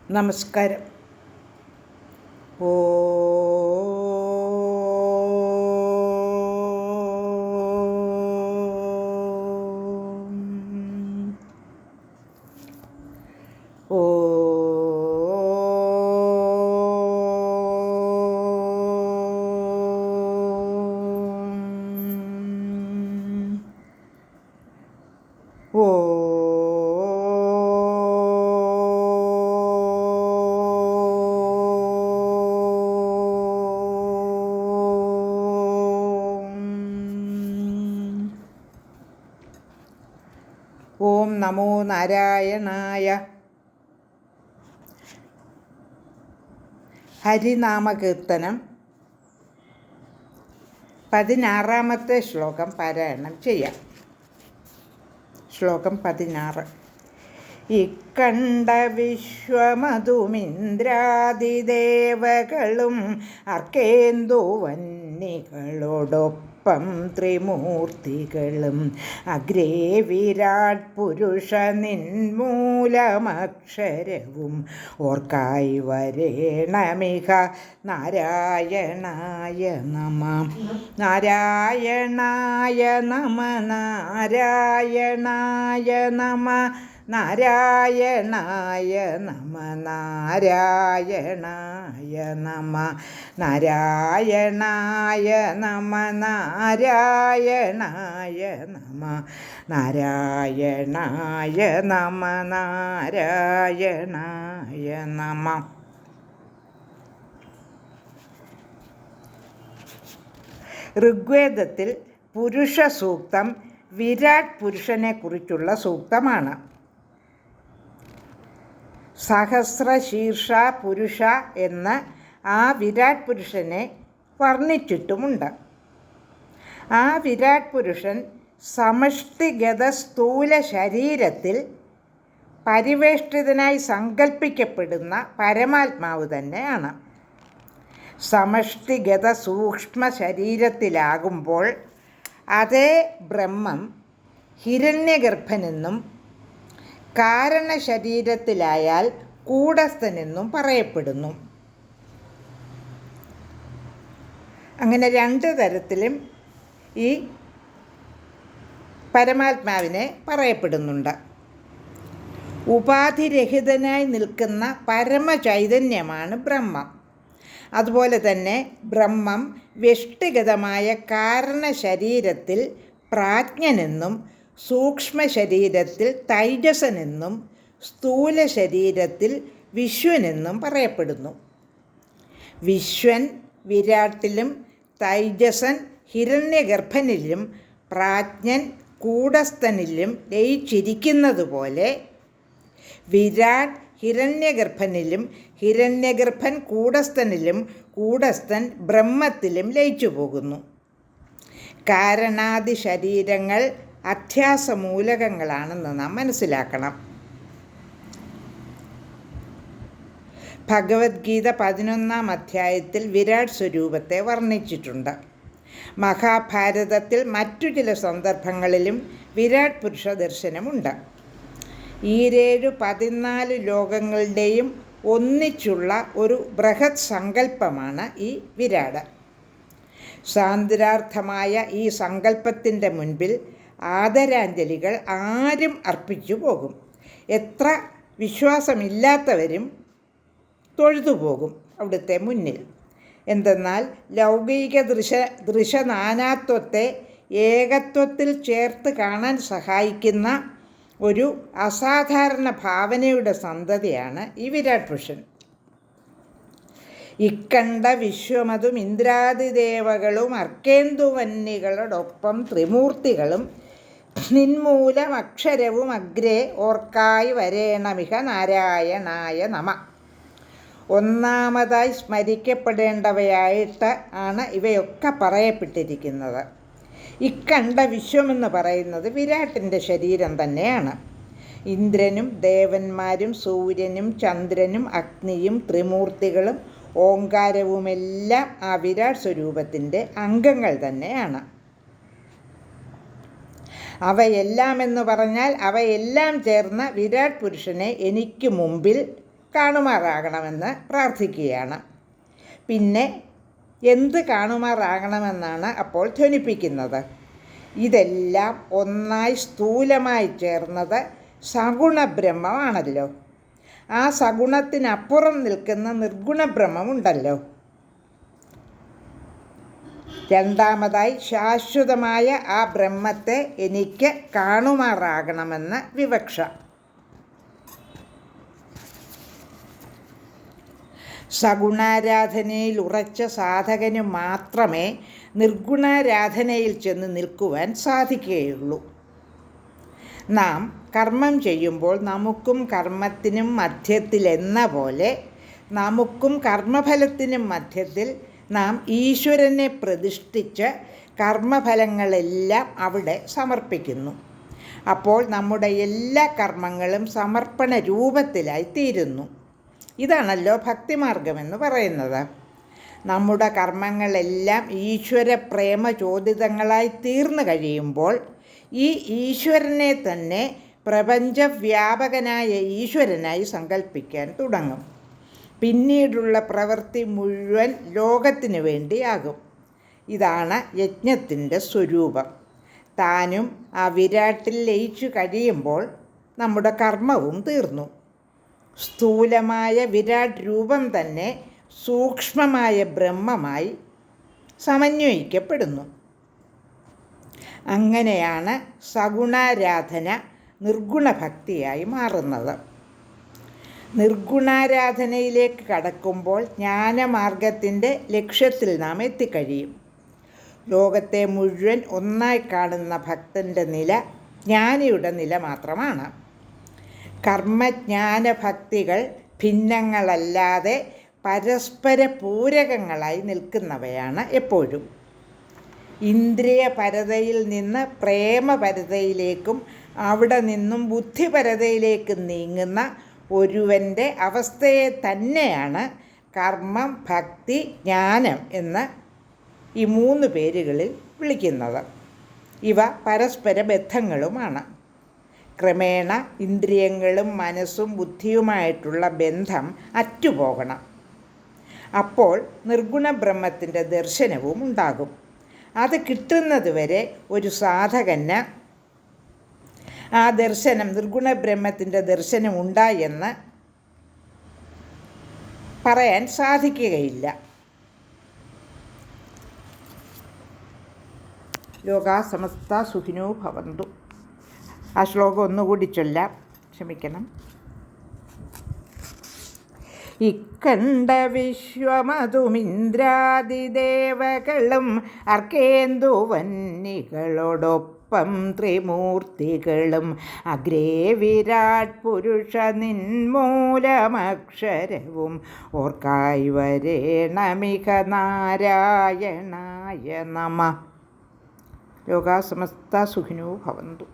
നമസ്കാരം. ഓ ഓ ഓ ഓം നമോ നാരായണായ. ഹരിനാമകീർത്തനം 16-ാമത്തെ ശ്ലോകം പാരായണം ചെയ്യാം. ശ്ലോകം 16. ഇക്കണ്ട വിശ്വമതുമിന്ദ്രാദിദേവകളും അർക്കേന്ദുവന്നികളോടൊപ്പം ത്രിമൂർത്തികളും അഗ്രേ വിരാട് പുരുഷ നിന്മൂലമക്ഷരവും ഓർക്കായി വരേണമിഹ നാരായണായ നമ. നാരായണായ നമ. നാരായണായ നമ. നാരായണായ നമ. നാരായണായ നമ. നാരായണായ നമ. നാരായണായ നമ. നാരായണായ നമ. നാരായണായ നമ. ഋഗ്വേദത്തിൽ പുരുഷ സൂക്തം വിരാട് പുരുഷനെ കുറിച്ചുള്ള സൂക്തമാണ്. സഹസ്രശീർഷ പുരുഷ എന്ന് ആ വിരാട് പുരുഷനെ വർണ്ണിച്ചിട്ടുമുണ്ട്. ആ വിരാട് പുരുഷൻ സമഷ്ടിഗത സ്ഥൂല ശരീരത്തിൽ പരിവേഷ്ടിതനായി സങ്കല്പിക്കപ്പെടുന്ന പരമാത്മാവ് തന്നെയാണ്. സമഷ്ടിഗത സൂക്ഷ്മ ശരീരത്തിലാകുമ്പോൾ അതേ ബ്രഹ്മം ഹിരണ്യഗർഭനെന്നും കാരണശരീരത്തിലായാൽ കൂടസ്ഥനെന്നും പറയപ്പെടുന്നു. അങ്ങനെ രണ്ട് തരത്തിലും ഈ പരമാത്മാവിനെ പറയപ്പെടുന്നുണ്ട്. ഉപാധിരഹിതനായി നിൽക്കുന്ന പരമചൈതന്യമാണ് ബ്രഹ്മം. അതുപോലെ തന്നെ ബ്രഹ്മം വ്യഷ്ടിഗതമായ കാരണശരീരത്തിൽ പ്രാജ്ഞനെന്നും സൂക്ഷ്മ ശരീരത്തിൽ തൈജസനെന്നും സ്ഥൂല ശരീരത്തിൽ വിശ്വനെന്നും പറയപ്പെടുന്നു. വിശ്വൻ വിരാട്ടിലും തൈജസൻ ഹിരണ്യഗർഭനിലും പ്രാജ്ഞൻ കൂടസ്ഥനിലും ലയിച്ചിരിക്കുന്നത് പോലെ വിരാട് ഹിരണ്യഗർഭനിലും ഹിരണ്യഗർഭൻ കൂടസ്ഥനിലും കൂടസ്ഥൻ ബ്രഹ്മത്തിലും ലയിച്ചു പോകുന്നു. കാരണാദി ശരീരങ്ങൾ അധ്യാസമൂലകങ്ങളാണെന്ന് നാം മനസ്സിലാക്കണം. ഭഗവത്ഗീത 11-ാം അധ്യായത്തിൽ വിരാട് സ്വരൂപത്തെ വർണ്ണിച്ചിട്ടുണ്ട്. മഹാഭാരതത്തിൽ മറ്റു ചില സന്ദർഭങ്ങളിലും വിരാട് പുരുഷ ദർശനമുണ്ട്. 14 ലോകങ്ങളുടെയും ഒന്നിച്ചുള്ള ഒരു ബൃഹത് സങ്കല്പമാണ് ഈ വിരാട്. സാന്ദ്രാർത്ഥമായ ഈ സങ്കല്പത്തിൻ്റെ മുൻപിൽ ആദരാഞ്ജലികൾ ആരും അർപ്പിച്ചു പോകും. എത്ര വിശ്വാസമില്ലാത്തവരും തൊഴുതുപോകും അവിടുത്തെ മുന്നിൽ. എന്തെന്നാൽ ലൗകിക ദൃശനാനാത്വത്തെ ഏകത്വത്തിൽ ചേർത്ത് കാണാൻ സഹായിക്കുന്ന ഒരു അസാധാരണ ഭാവനയുടെ സന്തതിയാണ് ഈ വിരാട് പുരുഷൻ. ഇക്കണ്ട വിശ്വമതും ഇന്ദ്രാദിദേവകളും അർക്കേന്ദുവന്നികളോടൊപ്പം ത്രിമൂർത്തികളും നിന്മൂലം അക്ഷരവും അഗ്രേ ഓർക്കായി വരേണമിഹ നാരായണായ നമ. ഒന്നാമതായി സ്മരിക്കപ്പെടേണ്ടവയായിട്ട് ആണ് ഇവയൊക്കെ പറയപ്പെട്ടിരിക്കുന്നത്. ഇക്കണ്ട വിശ്വമെന്ന് പറയുന്നത് വിരാട്ടിൻ്റെ ശരീരം തന്നെയാണ്. ഇന്ദ്രനും ദേവന്മാരും സൂര്യനും ചന്ദ്രനും അഗ്നിയും ത്രിമൂർത്തികളും ഓങ്കാരവുമെല്ലാം ആ വിരാട് സ്വരൂപത്തിൻ്റെ അംഗങ്ങൾ തന്നെയാണ്. അവയെല്ലാം എന്ന് പറഞ്ഞാൽ അവയെല്ലാം ചേർന്ന വിരാട് പുരുഷനെ എനിക്ക് മുമ്പിൽ കാണുമാറാകണമെന്ന് പ്രാർത്ഥിക്കുകയാണ്. പിന്നെ എന്ത് കാണുമാറാകണമെന്നാണ് അപ്പോൾ ധ്വനിപ്പിക്കുന്നത്? ഇതെല്ലാം ഒന്നായി സ്ഥൂലമായി ചേർന്നത് സഗുണബ്രഹ്മമാണല്ലോ. ആ സഗുണത്തിനപ്പുറം നിൽക്കുന്ന നിർഗുണബ്രഹ്മമുണ്ടല്ലോ. രണ്ടാമതായി ശാശ്വതമായ ആ ബ്രഹ്മത്തെ എനിക്ക് കാണുമാറാകണമെന്ന് വിവക്ഷ. സഗുണാരാധനയിൽ ഉറച്ച സാധകന് മാത്രമേ നിർഗുണാരാധനയിൽ ചെന്ന് നിൽക്കുവാൻ സാധിക്കുകയുള്ളൂ. നാം കർമ്മം ചെയ്യുമ്പോൾ നമുക്കും കർമ്മത്തിനും മധ്യത്തിലെന്ന പോലെ നമുക്കും കർമ്മഫലത്തിനും മധ്യത്തിൽ നാം ഈശ്വരനെ പ്രതിഷ്ഠിച്ച് കർമ്മഫലങ്ങളെല്ലാം അവിടെ സമർപ്പിക്കുന്നു. അപ്പോൾ നമ്മുടെ എല്ലാ കർമ്മങ്ങളും സമർപ്പണ രൂപത്തിലായി തീരുന്നു. ഇതാണല്ലോ ഭക്തിമാർഗമെന്ന് പറയുന്നത്. നമ്മുടെ കർമ്മങ്ങളെല്ലാം ഈശ്വര പ്രേമ ചോദിതങ്ങളായി തീർന്നു കഴിയുമ്പോൾ ഈ ഈശ്വരനെ തന്നെ പ്രപഞ്ചവ്യാപകനായ ഈശ്വരനായി സങ്കല്പിക്കാൻ തുടങ്ങും. പിന്നീടുള്ള പ്രവൃത്തി മുഴുവൻ ലോകത്തിനു വേണ്ടിയാകും. ഇതാണ് യജ്ഞത്തിൻ്റെ സ്വരൂപം. താനും ആ വിരാട്ടിൽ ലയിച്ചു കഴിയുമ്പോൾ നമ്മുടെ കർമ്മവും തീർന്നു. സ്ഥൂലമായ വിരാട് രൂപം തന്നെ സൂക്ഷ്മമായ ബ്രഹ്മമായി സമന്വയിക്കപ്പെടുന്നു. അങ്ങനെയാണ് സഗുണാരാധന നിർഗുണഭക്തിയായി മാറുന്നത്. നിർഗുണാരാധനയിലേക്ക് കടക്കുമ്പോൾ ജ്ഞാനമാർഗത്തിൻ്റെ ലക്ഷ്യത്തിൽ നാം എത്തിക്കഴിയും. ലോകത്തെ മുഴുവൻ ഒന്നായി കാണുന്ന ഭക്തൻ്റെ നില ജ്ഞാനിയുടെ നില മാത്രമാണ്. കർമ്മജ്ഞാന ഭക്തികൾ ഭിന്നങ്ങളല്ലാതെ പരസ്പര പൂരകങ്ങളായി നിൽക്കുന്നവയാണ് എപ്പോഴും. ഇന്ദ്രിയപരതയിൽ നിന്ന് പ്രേമപരതയിലേക്കും അവിടെ നിന്നും ബുദ്ധിപരതയിലേക്കും നീങ്ങുന്ന ഒരുവൻ്റെ അവസ്ഥയെ തന്നെയാണ് കർമ്മം, ഭക്തി, ജ്ഞാനം എന്ന് ഈ 3 പേരുകളിൽ വിളിക്കുന്നത്. ഇവ പരസ്പര ബന്ധങ്ങളുമാണ്. ക്രമേണ ഇന്ദ്രിയങ്ങളും മനസ്സും ബുദ്ധിയുമായിട്ടുള്ള ബന്ധം അറ്റുപോകണം. അപ്പോൾ നിർഗുണ ബ്രഹ്മത്തിൻ്റെ ദർശനവും ഉണ്ടാകും. അത് കിട്ടുന്നതുവരെ ഒരു സാധകന് ആ ദർശനം, നിർഗുണ ബ്രഹ്മത്തിൻ്റെ ദർശനം ഉണ്ടായെന്ന് പറയാൻ സാധിക്കുകയില്ല. ലോകാ സമസ്ത സുഖിനോ ഭവന്തു. ആ ശ്ലോകം ഒന്നുകൂടി ചൊല്ലാം, ക്ഷമിക്കണം. ഇക്കണ്ട വിശ്വമതുമിന്ദ്രാദിദേവകളും അർക്കേന്ദുവന്നികളോടൊപ്പം ത്രിമൂർത്തികളും അഗ്രേ വിരാട് പുരുഷ നിന്മൂലമക്ഷരവും ഓർക്കായി വരേണമിക നാരായണായ നമഃ. ലോകാ സമസ്ത സുഖിനോ ഭവന്തു.